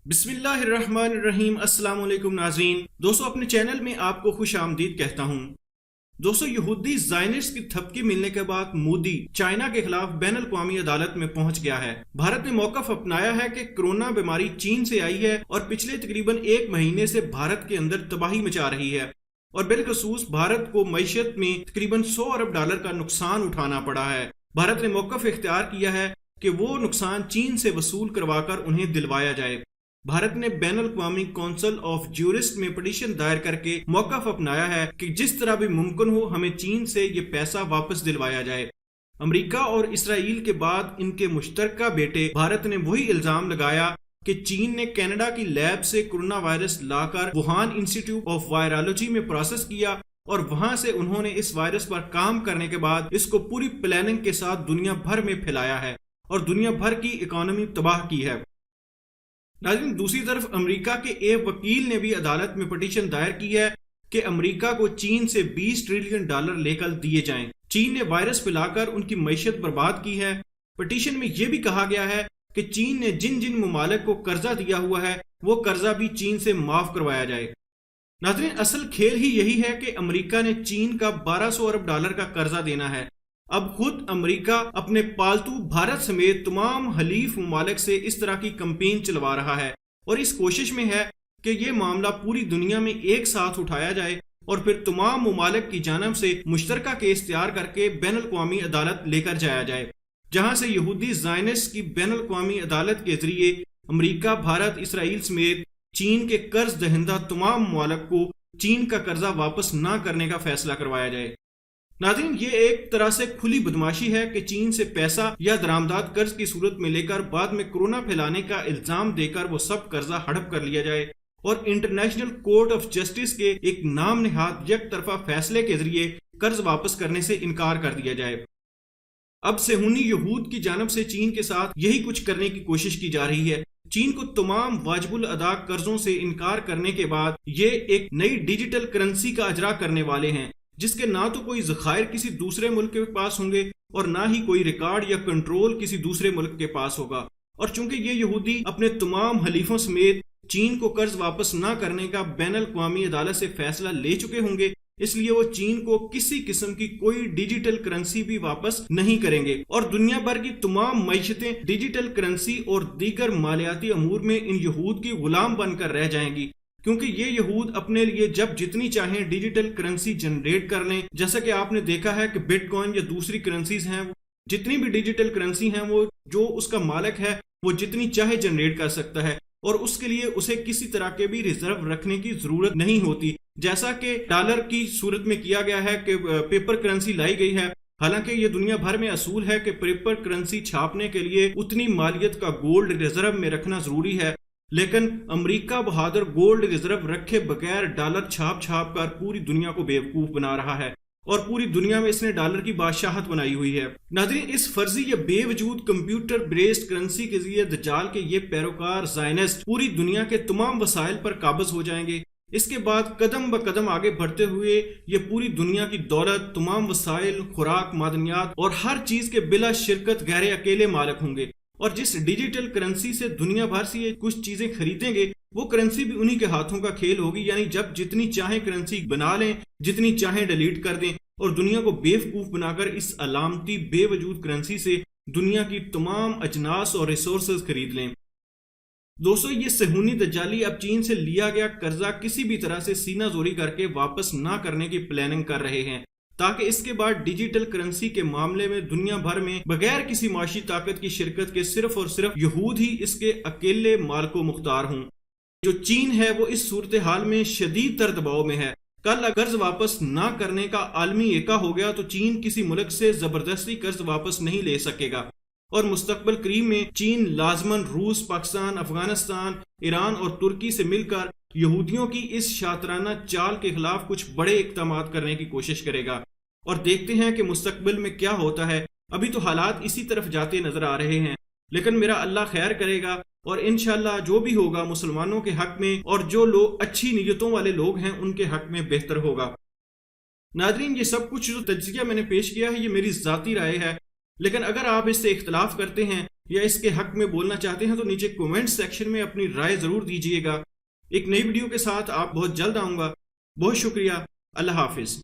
بسم اللہ الرحمن الرحیم۔ السلام علیکم ناظرین، دوستو اپنے چینل میں آپ کو خوش آمدید کہتا ہوں۔ دوستو یہودی زائنسٹ کی تھپکی ملنے کے بعد مودی چائنا کے خلاف بین الاقوامی عدالت میں پہنچ گیا ہے۔ بھارت نے موقف اپنایا ہے کہ کرونا بیماری چین سے آئی ہے اور پچھلے تقریباً 1 مہینے سے بھارت کے اندر تباہی مچا رہی ہے، اور بالخصوص بھارت کو معیشت میں تقریباً $100 ارب کا نقصان اٹھانا پڑا ہے۔ بھارت نے موقف اختیار کیا ہے کہ وہ نقصان چین سے وصول کروا کر انہیں دلوایا جائے۔ بھارت نے بین الاقوامی کونسل آف جورسٹ میں پٹیشن دائر کر کے موقف اپنایا ہے کہ جس طرح بھی ممکن ہو ہمیں چین سے یہ پیسہ واپس دلوایا جائے۔ امریکہ اور اسرائیل کے بعد ان کے مشترکہ بیٹے بھارت نے وہی الزام لگایا کہ چین نے کینیڈا کی لیب سے کرونا وائرس لا کر ووہان انسٹیٹیوٹ آف وائرالوجی میں پروسیس کیا، اور وہاں سے انہوں نے اس وائرس پر کام کرنے کے بعد اس کو پوری پلاننگ کے ساتھ دنیا بھر میں پھیلایا ہے اور دنیا بھر کی اکانومی تباہ کی ہے۔ ناظرین، دوسری طرف امریکہ کے ایک وکیل نے بھی عدالت میں پٹیشن دائر کی ہے کہ امریکہ کو چین سے $20 ٹریلین لے کر دیے جائیں۔ چین نے وائرس پھیلا کر ان کی معیشت برباد کی ہے۔ پٹیشن میں یہ بھی کہا گیا ہے کہ چین نے جن جن ممالک کو قرضہ دیا ہوا ہے وہ قرضہ بھی چین سے معاف کروایا جائے۔ ناظرین، اصل کھیل ہی یہی ہے کہ امریکہ نے چین کا $1200 ارب کا قرضہ دینا ہے۔ اب خود امریکہ اپنے پالتو بھارت سمیت تمام حلیف ممالک سے اس طرح کی کمپین چلوا رہا ہے، اور اس کوشش میں ہے کہ یہ معاملہ پوری دنیا میں ایک ساتھ اٹھایا جائے اور پھر تمام ممالک کی جانب سے مشترکہ کیس تیار کر کے بین الاقوامی عدالت لے کر جایا جائے، جہاں سے یہودی زائنسٹ کی بین الاقوامی عدالت کے ذریعے امریکہ، بھارت، اسرائیل سمیت چین کے قرض دہندہ تمام ممالک کو چین کا قرضہ واپس نہ کرنے کا فیصلہ کروایا جائے۔ ناظرین، یہ ایک طرح سے کھلی بدماشی ہے کہ چین سے پیسہ یا درآمدات قرض کی صورت میں لے کر بعد میں کورونا پھیلانے کا الزام دے کر وہ سب قرضہ ہڑپ کر لیا جائے اور انٹرنیشنل کورٹ آف جسٹس کے ایک نام نہاد یک طرفہ فیصلے کے ذریعے قرض واپس کرنے سے انکار کر دیا جائے۔ اب صہیونی یہود کی جانب سے چین کے ساتھ یہی کچھ کرنے کی کوشش کی جا رہی ہے۔ چین کو تمام واجب الادا قرضوں سے انکار کرنے کے بعد یہ ایک نئی ڈیجیٹل کرنسی کا اجرا کرنے والے ہیں، جس کے نہ تو کوئی ذخائر کسی دوسرے ملک کے پاس ہوں گے اور نہ ہی کوئی ریکارڈ یا کنٹرول کسی دوسرے ملک کے پاس ہوگا۔ اور چونکہ یہ یہودی اپنے تمام حلیفوں سمیت چین کو قرض واپس نہ کرنے کا بین الاقوامی عدالت سے فیصلہ لے چکے ہوں گے، اس لیے وہ چین کو کسی قسم کی کوئی ڈیجیٹل کرنسی بھی واپس نہیں کریں گے، اور دنیا بھر کی تمام معیشتیں ڈیجیٹل کرنسی اور دیگر مالیاتی امور میں ان یہود کی غلام بن کر رہ جائیں گی، کیونکہ یہ یہود اپنے لیے جب جتنی چاہیں ڈیجیٹل کرنسی جنریٹ کر لیں۔ جیسا کہ آپ نے دیکھا ہے کہ بٹ کوائن یا دوسری کرنسیز ہیں، جتنی بھی ڈیجیٹل کرنسی ہیں وہ جو اس کا مالک ہے وہ جتنی چاہے جنریٹ کر سکتا ہے، اور اس کے لیے اسے کسی طرح کے بھی ریزرو رکھنے کی ضرورت نہیں ہوتی، جیسا کہ ڈالر کی صورت میں کیا گیا ہے کہ پیپر کرنسی لائی گئی ہے۔ حالانکہ یہ دنیا بھر میں اصول ہے کہ پیپر کرنسی چھاپنے کے لیے اتنی مالیت کا گولڈ ریزرو میں رکھنا ضروری ہے، لیکن امریکہ بہادر گولڈ ریزرو رکھے بغیر ڈالر چھاپ کر پوری دنیا کو بیوقوف بنا رہا ہے، اور پوری دنیا میں اس نے ڈالر کی بادشاہت بنائی ہوئی ہے۔ ناظرین، اس فرضی یا بے وجود کمپیوٹر بیسڈ کرنسی کے ذریعے دجال کے یہ پیروکار زائنسٹ پوری دنیا کے تمام وسائل پر قابض ہو جائیں گے۔ اس کے بعد قدم بقدم آگے بڑھتے ہوئے یہ پوری دنیا کی دولت، تمام وسائل، خوراک، معدنیات اور ہر چیز کے بلا شرکت غیر اکیلے مالک ہوں گے، اور جس ڈیجیٹل کرنسی سے دنیا بھر سے یہ کچھ چیزیں خریدیں گے وہ کرنسی بھی انہی کے ہاتھوں کا کھیل ہوگی، یعنی جب جتنی چاہیں کرنسی بنا لیں، جتنی چاہیں ڈیلیٹ کر دیں، اور دنیا کو بیوقوف بنا کر اس علامتی بے وجود کرنسی سے دنیا کی تمام اجناس اور ریسورسز خرید لیں۔ دوستو، یہ صہیونی دجالی اب چین سے لیا گیا قرضہ کسی بھی طرح سے سینہ زوری کر کے واپس نہ کرنے کی پلاننگ کر رہے ہیں، تاکہ اس کے بعد ڈیجیٹل کرنسی کے معاملے میں دنیا بھر میں بغیر کسی معاشی طاقت کی شرکت کے صرف اور صرف یہود ہی اس کے اکیلے مالک و مختار ہوں۔ جو چین ہے وہ اس صورتحال میں شدید تر دباؤ میں ہے۔ کل قرض واپس نہ کرنے کا عالمی ایکا ہو گیا تو چین کسی ملک سے زبردستی قرض واپس نہیں لے سکے گا، اور مستقبل قریب میں چین لازماً روس، پاکستان، افغانستان، ایران اور ترکی سے مل کر یہودیوں کی اس شاطرانہ چال کے خلاف کچھ بڑے اقدامات کرنے کی کوشش کرے گا، اور دیکھتے ہیں کہ مستقبل میں کیا ہوتا ہے۔ ابھی تو حالات اسی طرف جاتے نظر آ رہے ہیں، لیکن میرا اللہ خیر کرے گا، اور انشاءاللہ جو بھی ہوگا مسلمانوں کے حق میں، اور جو لوگ اچھی نیتوں والے لوگ ہیں ان کے حق میں بہتر ہوگا۔ ناظرین، یہ سب کچھ جو تجزیہ میں نے پیش کیا ہے یہ میری ذاتی رائے ہے، لیکن اگر آپ اس سے اختلاف کرتے ہیں یا اس کے حق میں بولنا چاہتے ہیں تو نیچے کومنٹ سیکشن میں اپنی رائے ضرور دیجیے گا۔ ایک نئی ویڈیو کے ساتھ آپ بہت جلد آؤں گا۔ بہت شکریہ۔ اللہ حافظ۔